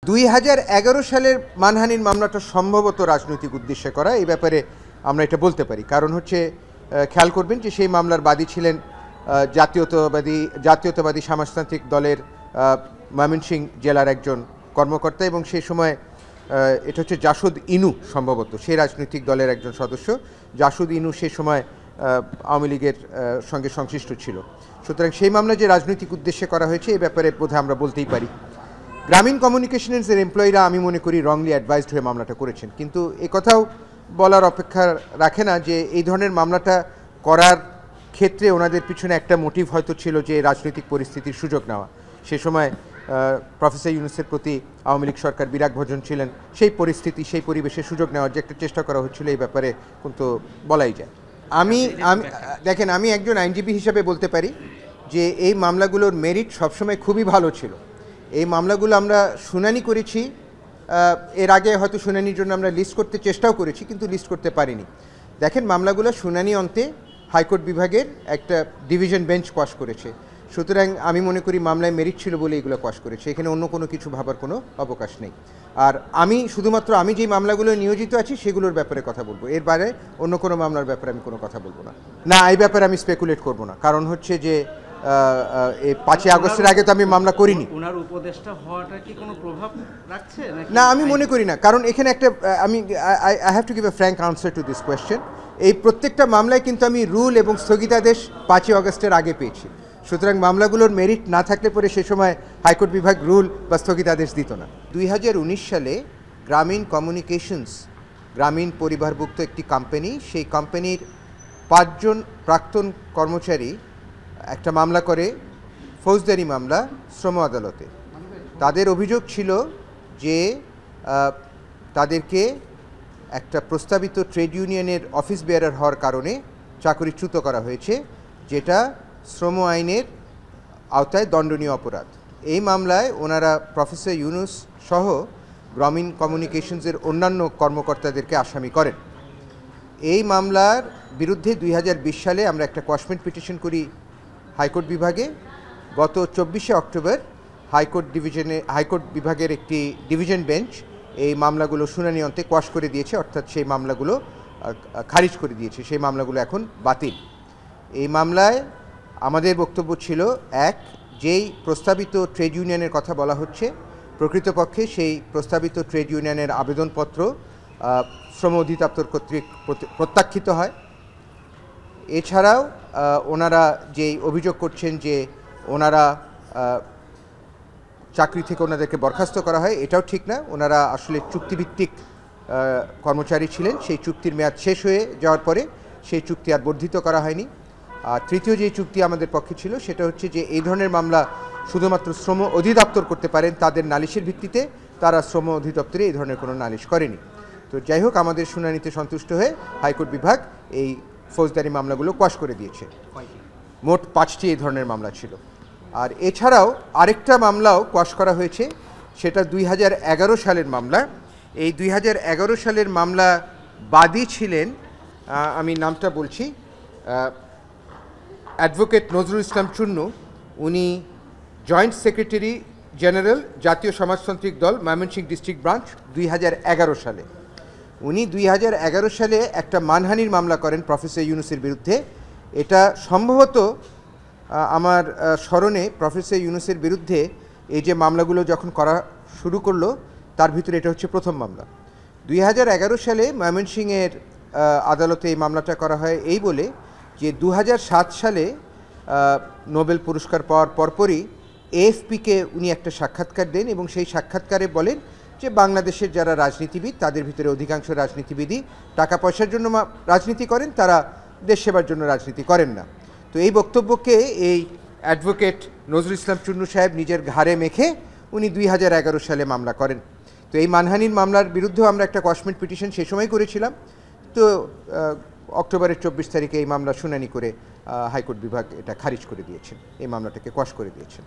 2011 সালের মানহানির মামলাটা সম্ভবত রাজনৈতিক উদ্দেশ্যে করা, এই ব্যাপারে আমরা এটা বলতে পারি। কারণ হচ্ছে খেয়াল করবেন যে সেই মামলার বাদী ছিলেন জাতীয়তাবাদী সমাজতান্ত্রিক দলের ময়মনসিংহ জেলার একজন কর্মকর্তা, এবং সেই সময় এটা হচ্ছে জাসদ ইনু, সম্ভবত সেই রাজনৈতিক দলের একজন সদস্য। জাসদ ইনু সেই সময় আওয়ামী লীগের সঙ্গে সংশ্লিষ্ট ছিল। সুতরাং সেই মামলা যে রাজনৈতিক উদ্দেশ্যে করা হয়েছে এই ব্যাপারে বোধহয় আমরা বলতেই পারি। গ্রামীণ কমিউনিকেশনসের এমপ্লয়িরা আমি মনে করি রংলি অ্যাডভাইসড হয়ে মামলাটা করেছেন, কিন্তু এ কথাও বলার অপেক্ষা রাখে না যে এই ধরনের মামলাটা করার ক্ষেত্রে ওনাদের পিছনে একটা মোটিভ হয়তো ছিল যে রাজনৈতিক পরিস্থিতির সুযোগ নেওয়া। সে সময় প্রফেসর ইউনূসের প্রতি আওয়ামী লীগ সরকার বিরাগভাজন ছিলেন, সেই পরিস্থিতি সেই পরিবেশে সুযোগ নেওয়ার যে একটা চেষ্টা করা হচ্ছিল এই ব্যাপারে কিন্তু বলাই যায়। দেখেন, আমি একজন আইনজীবী হিসাবে বলতে পারি যে এই মামলাগুলোর মেরিট সবসময় খুবই ভালো ছিল। এই মামলাগুলো আমরা শুনানি করেছি, এর আগে হয়তো শুনানির জন্য আমরা লিস্ট করতে চেষ্টাও করেছি, কিন্তু লিস্ট করতে পারিনি। দেখেন, মামলাগুলো শুনানি অন্তে হাইকোর্ট বিভাগের একটা ডিভিশন বেঞ্চ কোয়াশ করেছে। সুতরাং আমি মনে করি মামলায় মেরিট ছিল বলে এগুলো কোয়াশ করেছে, এখানে অন্য কোনো কিছু ভাবার কোনো অবকাশ নেই। আর শুধুমাত্র আমি যেই মামলাগুলো নিয়োজিত আছি সেগুলোর ব্যাপারে কথা বলবো, এর বাইরে অন্য কোনো মামলার ব্যাপারে আমি কোনো কথা বলবো না। এই ব্যাপারে আমি স্পেকুলেট করবো না, কারণ হচ্ছে যে এই 5ই আগস্টের আগে তো আমি মামলা করিনি। ওনার উপদেষ্টা হওয়াটা কি কোনো প্রভাব রাখছে না, আমি মনে করি না, কারণ এখানে একটা I have to give a frank answer to this question. এই প্রত্যেকটা মামলায় কিন্তু আমি রুল এবং স্থগিতাদেশ 5ই আগস্টের আগে পেয়েছি। সুতরাং মামলাগুলোর মেরিট না থাকলে পরে সে সময় হাইকোর্ট বিভাগ রুল বা স্থগিতাদেশ দিত না। 2019 সালে গ্রামীণ কমিউনিকেশনস, গ্রামীণ পরিবারভুক্ত একটি কোম্পানি, সেই কোম্পানির 5 জন প্রাক্তন কর্মচারী একটা মামলা করে, ফৌজদারি মামলা, শ্রম আদালতে। তাদের অভিযোগ ছিল যে তাদেরকে একটা প্রস্তাবিত ট্রেড ইউনিয়নের অফিস বেয়ারার হওয়ার কারণে চাকরিচ্যুত করা হয়েছে, যেটা শ্রম আইনের আওতায় দণ্ডনীয় অপরাধ। এই মামলায় ওনারা প্রফেসর ইউনূস সহ গ্রামীণ কমিউনিকেশনসের অন্যান্য কর্মকর্তাদেরকে আসামি করেন। এই মামলার বিরুদ্ধে 2020 সালে আমরা একটা কোয়াশমেন্ট পিটিশন করি হাইকোর্ট বিভাগে। গত 24শে অক্টোবর হাইকোর্ট বিভাগের একটি ডিভিশন বেঞ্চ এই মামলাগুলো শুনানি অন্তে কোয়াশ করে দিয়েছে, অর্থাৎ সেই মামলাগুলো খারিজ করে দিয়েছে, সেই মামলাগুলো এখন বাতিল। এই মামলায় আমাদের বক্তব্য ছিল, যেই প্রস্তাবিত ট্রেড ইউনিয়নের কথা বলা হচ্ছে, প্রকৃতপক্ষে সেই প্রস্তাবিত ট্রেড ইউনিয়নের আবেদনপত্র শ্রম অধিদপ্তর কর্তৃক প্রত্যাখ্যিত হয়। এছাড়াও ওনারা যেই অভিযোগ করছেন যে ওনারা চাকরি থেকে ওনাদেরকে বরখাস্ত করা হয়, এটাও ঠিক না। ওনারা আসলে চুক্তিভিত্তিক কর্মচারী ছিলেন, সেই চুক্তির মেয়াদ শেষ হয়ে যাওয়ার পরে সেই চুক্তি আর বর্ধিত করা হয়নি। আর তৃতীয় যে চুক্তি আমাদের পক্ষে ছিল সেটা হচ্ছে যে এই ধরনের মামলা শুধুমাত্র শ্রম অধিদপ্তর করতে পারেন, তাদের নালিশের ভিত্তিতে। তারা শ্রম অধিদপ্তরে এই ধরনের কোনো নালিশ করেনি। তো যাই হোক, আমাদের শুনানিতে সন্তুষ্ট হয়ে হাইকোর্ট বিভাগ এই ফৌজদারি মামলাগুলো কোয়াশ করে দিয়েছে। মোট 5টি এই ধরনের মামলা ছিল। আর এছাড়াও আরেকটা মামলাও কোয়াশ করা হয়েছে, সেটা 2011 সালের মামলা। এই 2011 সালের মামলা বাদী ছিলেন, আমি নামটা বলছি, অ্যাডভোকেট নজরুল ইসলাম চুন্নু। উনি জয়েন্ট সেক্রেটারি জেনারেল, জাতীয় সমাজতান্ত্রিক দল, ময়মনসিংহ ডিস্ট্রিক্ট ব্রাঞ্চ, 2011 সালে। উনি 2011 সালে একটা মানহানির মামলা করেন প্রফেসর ইউনূসের বিরুদ্ধে। এটা সম্ভবত আমার স্মরণে প্রফেসর ইউনূসের বিরুদ্ধে এই যে মামলাগুলো যখন করা শুরু করলো তার ভিতরে এটা হচ্ছে প্রথম মামলা। 2011 সালে ময়মনসিংহের আদালতে এই মামলাটা করা হয় এই বলে যে 2007 সালে নোবেল পুরস্কার পাওয়ার পরপরই এএফপিকে উনি একটা সাক্ষাৎকার দেন, এবং সেই সাক্ষাৎকারে বলেন যে বাংলাদেশের যারা রাজনীতিবিদ, তাদের ভিতরে অধিকাংশ রাজনীতিবিদই টাকা পয়সার জন্য রাজনীতি করেন, তারা দেশ সেবার জন্য রাজনীতি করেন না। তো এই বক্তব্যকে এই অ্যাডভোকেট নজরুল ইসলাম চুন্নু সাহেব নিজের ঘাড়ে মেখে উনি 2011 সালে মামলা করেন। তো এই মানহানির মামলার বিরুদ্ধেও আমরা একটা কোয়াশমেন্ট পিটিশন সে সময় করেছিলাম। তো অক্টোবরের 24 তারিখে এই মামলা শুনানি করে হাইকোর্ট বিভাগ এটা খারিজ করে দিয়েছেন, এই মামলাটাকে কোয়াশ করে দিয়েছেন।